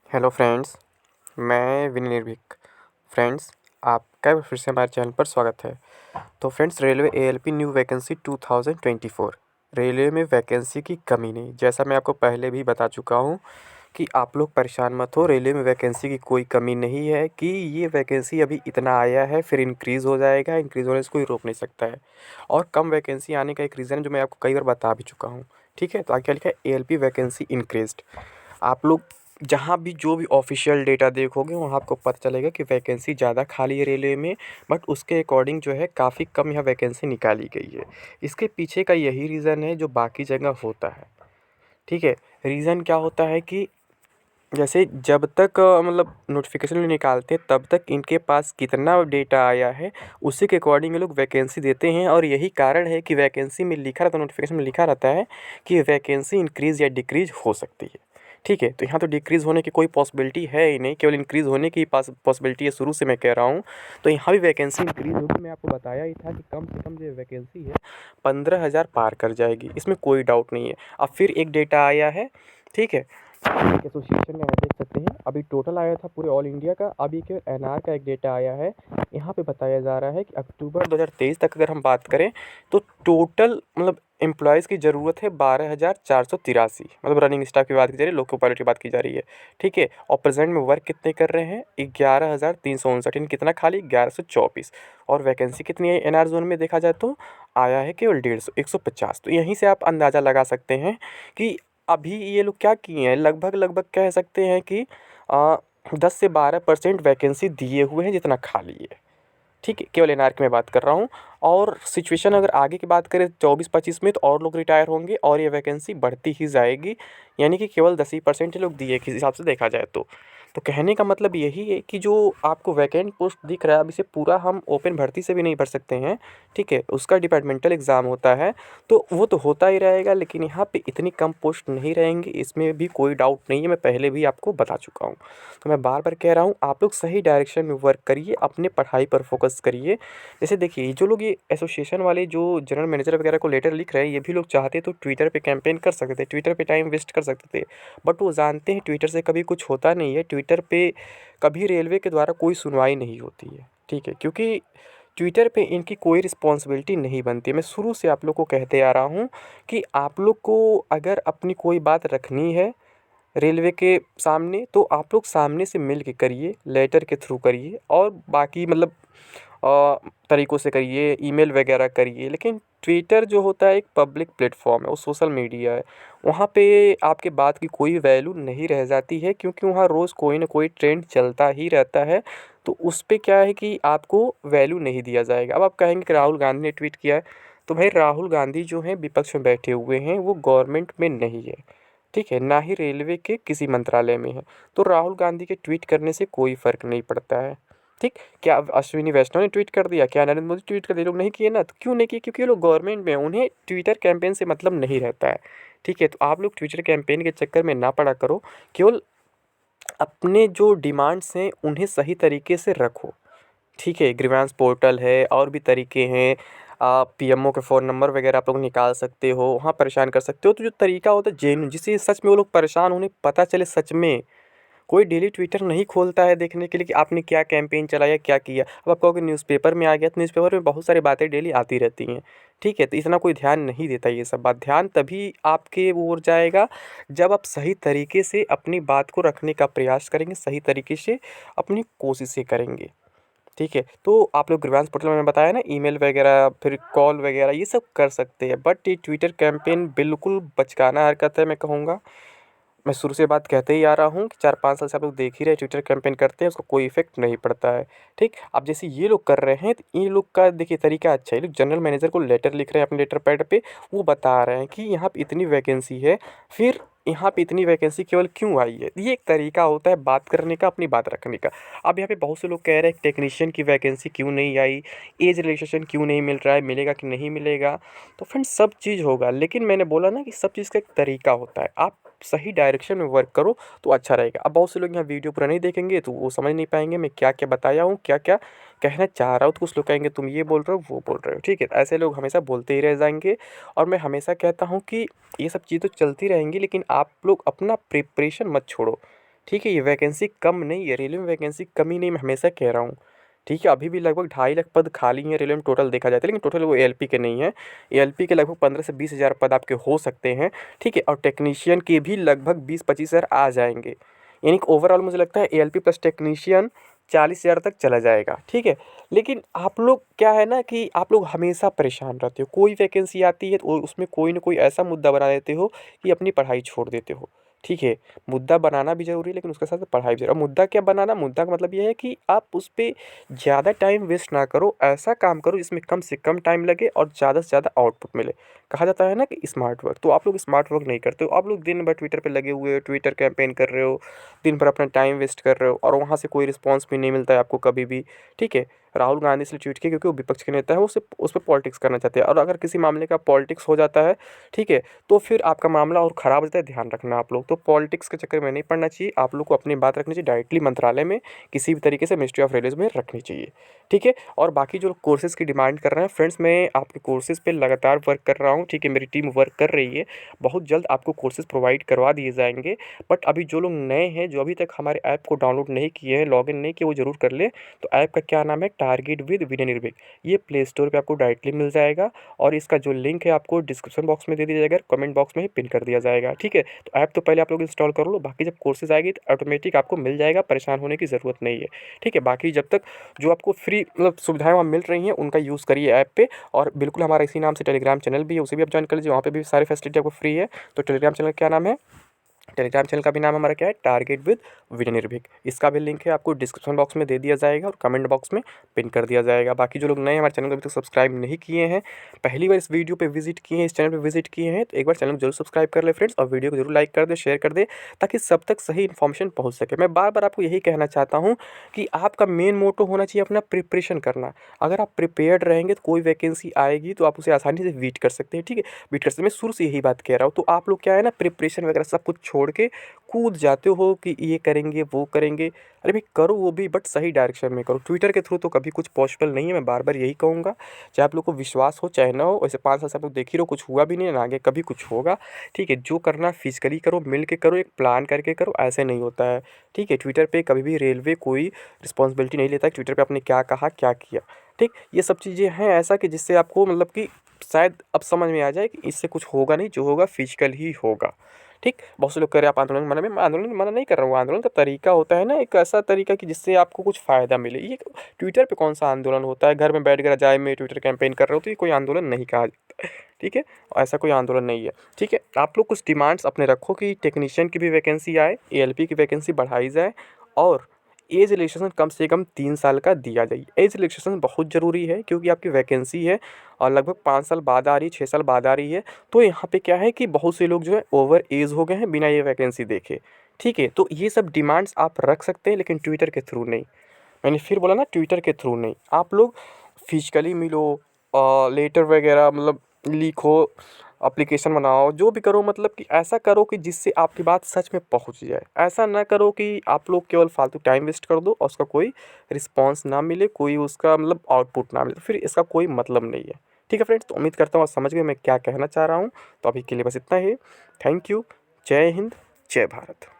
Hello friends, मैं विनय निर्भीक। Friends, आपका फिर से हमारे चैनल पर स्वागत है। तो friends, railway ALP new vacancy 2024 railway में वैकेंसी की कमी नहीं। जैसा मैं आपको पहले भी बता चुका हूँ कि आप लोग परेशान मत हो, रेलवे में वैकेंसी की कोई कमी नहीं है कि ये वैकेंसी अभी इतना आया है फिर इंक्रीज़ हो जाएगा। इंक्रीज़ होने से कोई रोक नहीं सकता है। और कम वैकेंसी आने का एक रीज़न जो मैं आपको कई बार बता भी चुका हूँ। ठीक है, तो आगे क्या लिखा है, एएलपी वैकेंसी इंक्रीज्ड। आप लोग जहाँ भी जो भी ऑफिशियल डेटा देखोगे वहाँ आपको पता चलेगा कि वैकेंसी ज़्यादा खाली है रेलवे में। बट उसके अकॉर्डिंग जो है काफ़ी कम यहाँ वैकेंसी निकाली गई है। इसके पीछे का यही रीज़न है जो बाकी जगह होता है। ठीक है, रीज़न क्या होता है कि जैसे जब तक मतलब नोटिफिकेशन नहीं निकालते तब तक इनके पास कितना डेटा आया है उसी के अकॉर्डिंग ये लोग वैकेंसी देते हैं। और यही कारण है कि वैकेंसी में लिखा रहता है, नोटिफिकेशन में लिखा रहता है कि वैकेंसी इंक्रीज़ या डिक्रीज़ हो सकती है। ठीक है, तो यहाँ तो डिक्रीज़ होने की कोई पॉसिबिलिटी है ही नहीं, केवल इंक्रीज़ होने की पॉसिबिलिटी है। शुरू से मैं कह रहा हूँ तो यहाँ भी वैकेंसी इंक्रीज़ होगी। मैं आपको बताया ही था कि कम से कम जो वैकेंसी है 15,000 पार कर जाएगी, इसमें कोई डाउट नहीं है। अब फिर एक डेटा आया है। ठीक है, एसोसिएशन में आप देख सकते हैं अभी टोटल आया था पूरे ऑल इंडिया का। अभी के एनआर का एक डेटा आया है। यहाँ पे बताया जा रहा है कि अक्टूबर 2023 तक अगर हम बात करें तो टोटल मतलब एम्प्लॉयज़ की ज़रूरत है 12,483। मतलब रनिंग स्टाफ की बात की जा रही है, लोको पायलट की बात की जा रही है। ठीक है, और प्रेजेंट में वर्क कितने कर रहे हैं, 11,359। यानी कितना खाली, 1124। और वैकेंसी कितनी है एनआर जोन में देखा जाए तो आया है केवल 150, 150। तो यहीं से आप अंदाज़ा लगा सकते हैं कि अभी ये लोग क्या किए हैं। लगभग लगभग कह सकते हैं कि 10 से 12% वैकेंसी दिए हुए हैं जितना खाली है। ठीक है, केवल एनआर की मैं बात कर रहा हूँ। और सिचुएशन अगर आगे की बात करें 24-25 में तो और लोग रिटायर होंगे और ये वैकेंसी बढ़ती ही जाएगी। यानी कि केवल 10% ही लोग दिए किस हिसाब से देखा जाए तो कहने का मतलब यही है कि जो आपको वैकेंट पोस्ट दिख रहा है अब इसे पूरा हम ओपन भर्ती से भी नहीं भर सकते हैं। ठीक है, उसका डिपार्टमेंटल एग्ज़ाम होता है तो वो तो होता ही रहेगा, लेकिन यहाँ पे इतनी कम पोस्ट नहीं रहेंगी, इसमें भी कोई डाउट नहीं है। मैं पहले भी आपको बता चुका हूँ। तो मैं बार बार कह रहा हूँ, आप लोग सही डायरेक्शन में वर्क करिए, अपने पढ़ाई पर फोकस करिए। जैसे देखिए, जो लोग ये एसोसिएशन वाले जो जनरल मैनेजर वगैरह को लेटर लिख रहे हैं, ये भी लोग चाहते तो ट्विटर पे कैंपेन कर सकते थे, ट्विटर पे टाइम वेस्ट कर सकते थे। बट वो जानते हैं ट्विटर से कभी कुछ होता नहीं है। ट्विटर पे कभी रेलवे के द्वारा कोई सुनवाई नहीं होती है। ठीक है, क्योंकि ट्विटर पे इनकी कोई रिस्पॉन्सिबिलिटी नहीं बनती। मैं शुरू से आप लोग को कहते आ रहा हूँ कि आप लोग को अगर अपनी कोई बात रखनी है रेलवे के सामने तो आप लोग सामने से मिल के करिए, लेटर के थ्रू करिए और बाकी मतलब तरीक़ों से करिए, ईमेल वगैरह करिए। लेकिन ट्विटर जो होता है एक पब्लिक प्लेटफॉर्म है, वो सोशल मीडिया है। वहाँ पे आपके बात की कोई वैल्यू नहीं रह जाती है, क्योंकि वहाँ रोज़ कोई ना कोई ट्रेंड चलता ही रहता है। तो उस पे क्या है कि आपको वैल्यू नहीं दिया जाएगा। अब आप कहेंगे कि राहुल गांधी ने ट्वीट किया है, तो भाई राहुल गांधी जो हैं विपक्ष में बैठे हुए हैं, वो गवर्नमेंट में नहीं है। ठीक है, ना ही रेलवे के किसी मंत्रालय में है। तो राहुल गांधी के ट्वीट करने से कोई फ़र्क नहीं पड़ता है। ठीक, क्या अश्विनी वैष्णव ने ट्वीट कर दिया, क्या नरेंद्र मोदी ट्वीट कर दिया, ये लोग नहीं किए ना। तो क्यों नहीं किए, क्योंकि ये लोग गवर्नमेंट में हैं, उन्हें ट्विटर कैंपेन से मतलब नहीं रहता है। ठीक है, तो आप लोग ट्विटर कैंपेन के चक्कर में ना पड़ा करो। केवल अपने जो डिमांड्स हैं उन्हें सही तरीके से रखो। ठीक है, ग्रीवांस पोर्टल है और भी तरीके हैं। आप पीएमओ के फ़ोन नंबर वगैरह आप लोग निकाल सकते हो, वहाँ परेशान कर सकते हो। तो जो तरीका होता है जेन्युइन, जिससे सच में वो लोग परेशान, उन्हें पता चले सच में। कोई डेली ट्विटर नहीं खोलता है देखने के लिए कि आपने क्या कैंपेन चलाया, क्या किया। अब आप कहोगे न्यूज़पेपर में आ गया, तो न्यूज़पेपर में बहुत सारी बातें डेली आती रहती हैं। ठीक है, तो इतना कोई ध्यान नहीं देता ये सब बात। ध्यान तभी आपके ओर जाएगा जब आप सही तरीके से अपनी बात को रखने का प्रयास करेंगे, सही तरीके से अपनी कोशिशें करेंगे। ठीक है, तो आप लोग ग्रीवांस पोर्टल में मैंने बताया ना, ईमेल वगैरह फिर कॉल वगैरह ये सब कर सकते हैं। बट ये ट्विटर कैंपेन बिल्कुल बचकाना हरकत है, मैं कहूँगा। मैं शुरू से बात कहते ही आ रहा हूँ कि 4-5 साल से आप लोग देख ही रहे हैं ट्विटर कैंपेन करते हैं, उसका कोई इफेक्ट नहीं पड़ता है। ठीक, अब जैसे ये लोग कर रहे हैं तो ये लोग का देखिए तरीका अच्छा है। ये लोग जनरल मैनेजर को लेटर लिख रहे हैं अपने लेटर पैड पे, वो बता रहे हैं कि यहाँ पे इतनी वैकेंसी है, फिर यहाँ पे इतनी वैकेंसी केवल क्यों आई है। ये एक तरीका होता है बात करने का, अपनी बात रखने का। अब यहाँ पे बहुत से लोग कह रहे हैं टेक्नीशियन की वैकेंसी क्यों नहीं आई, एज रिलैक्सेशन क्यों नहीं मिल रहा है, मिलेगा कि नहीं मिलेगा। तो फ्रेंड्स, सब चीज़ होगा, लेकिन मैंने बोला ना कि सब चीज़ का एक तरीका होता है। आप सही डायरेक्शन में वर्क करो तो अच्छा रहेगा। अब बहुत से लोग यहाँ वीडियो पूरा नहीं देखेंगे तो वो समझ नहीं पाएंगे मैं क्या क्या बताया हूँ, क्या क्या कहना चाह रहा हूँ। तो कुछ लोग कहेंगे तुम ये बोल रहे हो, वो बोल रहे हो। ठीक है, तो ऐसे लोग हमेशा बोलते ही रह जाएंगे। और मैं हमेशा कहता हूँ कि ये सब चीज़ तो चलती रहेंगी, लेकिन आप लोग अपना प्रिपरेशन मत छोड़ो। ठीक है, ये वैकेंसी कम नहीं है, रेलवे में वैकेंसी कमी नहीं, मैं हमेशा कह रहा हूँ। ठीक है, अभी भी लगभग 2.5 लाख पद खाली हैं रेलवे में टोटल देखा जाता है, लेकिन टोटल वो एएलपी के नहीं है। एएलपी के लगभग 15 से 20 हज़ार पद आपके हो सकते हैं। ठीक है, और टेक्नीशियन के भी लगभग 20-25 हज़ार आ जाएंगे। यानी कि ओवरऑल मुझे लगता है एएलपी प्लस टेक्नीशियन 40 हज़ार तक चला जाएगा। ठीक है, लेकिन आप लोग क्या है ना कि आप लोग हमेशा परेशान रहते हो, कोई वैकेंसी आती है तो उसमें कोई ना कोई ऐसा मुद्दा बना देते हो कि अपनी पढ़ाई छोड़ देते हो। ठीक है, मुद्दा बनाना भी ज़रूरी है, लेकिन उसके साथ पढ़ाई भी ज़रूरी है। और मुद्दा क्या बनाना, मुद्दा का मतलब ये है कि आप उस पे ज़्यादा टाइम वेस्ट ना करो, ऐसा काम करो जिसमें कम से कम टाइम लगे और ज़्यादा से ज़्यादा आउटपुट मिले। कहा जाता है ना कि स्मार्ट वर्क, तो आप लोग स्मार्ट वर्क नहीं करते हो। आप लोग दिन भर ट्विटर पे लगे हुए हो, ट्विटर कैंपेन कर रहे हो, दिन भर अपना टाइम वेस्ट कर रहे हो, और वहाँ से कोई रिस्पॉन्स भी नहीं मिलता है आपको कभी भी। ठीक है, राहुल गांधी से ट्वीट किया क्योंकि वो विपक्ष के नेता है, वो उसे उस पर पॉलिटिक्स करना चाहते हैं, और अगर किसी मामले का पॉलिटिक्स हो जाता है, ठीक है, तो फिर आपका मामला और ख़राब हो जाता है। ध्यान रखना आप लोग, तो पॉलिटिक्स के चक्कर में नहीं पड़ना चाहिए। आप लोग को अपनी बात रखनी चाहिए डायरेक्टली मंत्रालय में, किसी भी तरीके से मिनिस्ट्री ऑफ रेलवेज में रखनी चाहिए। ठीक है, और बाकी जो कोर्सेज़ की डिमांड कर रहे हैं फ्रेंड्स, मैं आपके कोर्सेज़ पे लगातार वर्क कर रहा हूँ। ठीक है, मेरी टीम वर्क कर रही है, बहुत जल्द आपको कोर्सेज़ प्रोवाइड करवा दिए जाएंगे। बट अभी जो लोग नए हैं, जो अभी तक हमारे ऐप को डाउनलोड नहीं किए हैं, लॉगिन नहीं किए, वो ज़रूर कर लें। तो ऐप का क्या नाम है, टारगेट विद विनय निर्भीक। ये प्ले स्टोर पे आपको डायरेक्टली मिल जाएगा, और इसका जो लिंक है आपको डिस्क्रिप्शन बॉक्स में दे दिया जाएगा, कमेंट बॉक्स में ही पिन कर दिया जाएगा। ठीक है, तो ऐप तो पहले आप लोग इंस्टॉल कर लो, बाकी जब कोर्सेज आएगी तो ऑटोमेटिक आपको मिल जाएगा, परेशान होने की ज़रूरत नहीं है। ठीक है, बाकी जब तक जो आपको फ्री मतलब सुविधाएं वहाँ मिल रही हैं, उनका यूज़ करिए ऐप पे। और बिल्कुल हमारा इसी नाम से टेलीग्राम चैनल भी है, उसे भी आप ज्वाइन कर लीजिए, वहाँ पे भी सारी फैसिलिटी आपको फ्री है। तो टेलीग्राम चैनल क्या नाम है, टेलीग्राम चैनल का भी नाम हमारा क्या है, टारगेट विद विनय निर्भीक। इसका भी लिंक है आपको डिस्क्रिप्शन बॉक्स में दे दिया जाएगा, और कमेंट बॉक्स में पिन कर दिया जाएगा। बाकी जो लोग नए हमारे चैनल को अभी तक सब्सक्राइब नहीं किए हैं, पहली बार इस वीडियो पे विजिट किए हैं, इस चैनल पे विजिट किए हैं, तो एक बार चैनल को जरूर सब्सक्राइब कर ले फ्रेंड्स, और वीडियो को जरूर लाइक कर दे, शेयर कर दे, ताकि सब तक सही इन्फॉर्मेशन पहुँच सके। मैं बार बार आपको यही कहना चाहता हूँ कि आपका मेन मोटो होना चाहिए अपना प्रिपरेशन करना। अगर आप प्रिपेयर्ड रहेंगे तो कोई वैकेंसी आएगी तो आप उसे आसानी से बीट कर सकते हैं। ठीक है, बीट कर सकते हैं, मैं शुरू से यही बात कह रहा हूँ। तो आप लोग क्या है ना, प्रिपरेशन वगैरह सब कुछ छोड़ के कूद जाते हो कि ये करेंगे वो करेंगे। अरे भाई करो वो भी, बट सही डायरेक्शन में करो। ट्विटर के थ्रू तो कभी कुछ पॉसिबल नहीं है, मैं बार बार यही कहूँगा। चाहे आप लोग को विश्वास हो चाहे ना हो, वैसे 5 साल से आप लोग देख ही रहो, कुछ हुआ भी नहीं है ना आगे कभी कुछ होगा। ठीक है, जो करना फिजिकली करो, मिल के करो, एक प्लान करके करो, ऐसे नहीं होता है। ठीक है, ट्विटर पे कभी भी रेलवे कोई रिस्पॉन्सिबिलिटी नहीं लेता है ट्विटर पे आपने क्या कहा क्या किया। ठीक, ये सब चीज़ें हैं ऐसा कि जिससे आपको मतलब कि शायद अब समझ में आ जाए कि इससे कुछ होगा नहीं, जो होगा फिजिकल ही होगा। ठीक, बहुत से लोग कह रहे हैं आप आंदोलन मना में, मैं आंदोलन मना नहीं कर रहा हूँ। आंदोलन का तरीका होता है ना, एक ऐसा तरीका कि जिससे आपको कुछ फ़ायदा मिले। ये ट्विटर पे कौन सा आंदोलन होता है, घर में बैठ कर रजाई में ट्विटर कैंपेन कर रहे हो, तो ये कोई आंदोलन नहीं कहा जाता है। ठीक है, ऐसा कोई आंदोलन नहीं है। ठीक है, आप लोग कुछ डिमांड्स अपने रखो कि टेक्नीशियन की भी वैकेंसी आए, एएलपी की वैकेंसी बढ़ाई जाए, और एज रिलैक्सेशन कम से कम 3 साल का दिया जाए। एज रिलैक्सेशन बहुत ज़रूरी है, क्योंकि आपकी वैकेंसी है और लगभग 5 साल बाद आ रही है, 6 साल बाद आ रही है। तो यहाँ पे क्या है कि बहुत से लोग जो है ओवर एज हो गए हैं बिना ये वैकेंसी देखे। ठीक है, तो ये सब डिमांड्स आप रख सकते हैं, लेकिन ट्विटर के थ्रू नहीं। मैंने फिर बोला ना, ट्विटर के थ्रू नहीं। आप लोग फिजिकली मिलो, लेटर वगैरह मतलब लिखो, एप्लीकेशन बनाओ, जो भी करो, मतलब कि ऐसा करो कि जिससे आपकी बात सच में पहुंच जाए। ऐसा ना करो कि आप लोग केवल फालतू टाइम वेस्ट कर दो और उसका कोई रिस्पॉन्स ना मिले, कोई उसका मतलब आउटपुट ना मिले, तो फिर इसका कोई मतलब नहीं है। ठीक है फ्रेंड्स, तो उम्मीद करता हूँ आप समझ गए मैं क्या कहना चाह रहा हूँ। तो अभी के लिए बस इतना ही। Thank you. जय हिंद, जय भारत।